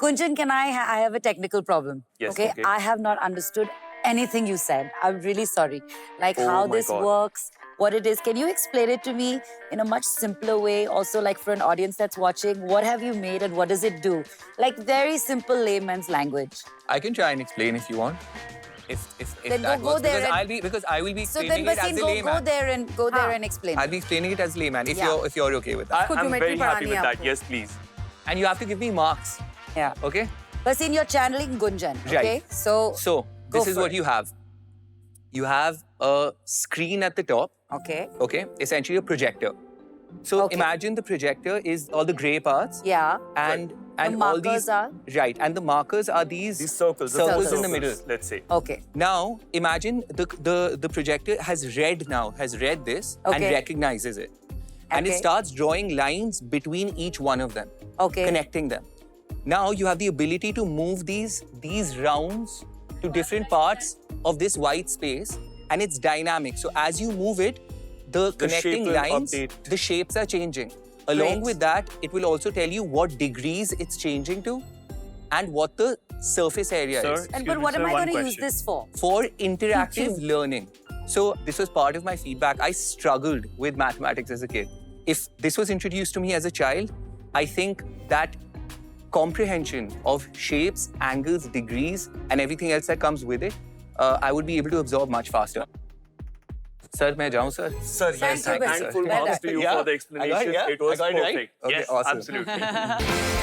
Gunjan, I have a technical problem. Yes, okay? okay. I have not understood anything you said. I'm really sorry. Like Oh how my this God. works, what it is. Can you explain it to me in a much simpler way? Also, like for an audience that's watching, what have you made and what does it do? Like very simple layman's language. I can try and explain if you want. If Then that go works. there Because I will be So explaining then, it as Basim, a go layman. there and explain. I'll be explaining it as layman if Yeah. you're okay with that. I'm very happy with that. आपको। Yes, please. And you have to give me marks. Yeah. Okay? Basim, you're channeling Gunjan. Right. Okay. So So Go this is for what it. you have. You have a screen at the top. okay. Okay, essentially a projector. So Okay. imagine the projector is all the gray parts. Yeah. And The all markers these are? right, and the markers are these These circles in the middle. Let's say. Okay. Now imagine the projector has read this and Okay. recognizes it, and it Okay. starts drawing lines between each one of them, Okay. connecting them. Now you have the ability to move these rounds to different parts of this white space, and it's dynamic. So as you move it, the connecting shape will lines, update. the shapes are changing. Along Great. with that, it will also tell you what degrees it's changing to and what the surface area Sir, is. And excuse but me, what sir, am I one going to use question. this for? For interactive learning. So this was part of my feedback. I struggled with mathematics as a kid. If this was introduced to me as a child, I think that comprehension of shapes, angles, degrees, and everything else that comes with it, I would be able to absorb much faster. Sir, may I jaun, sir? Sir, Thank yes, you, and Basim. full Well marks done. to you Yeah, for the I got it, explanation. yeah? It was I got it right? perfect. Okay, Yes, awesome. absolutely.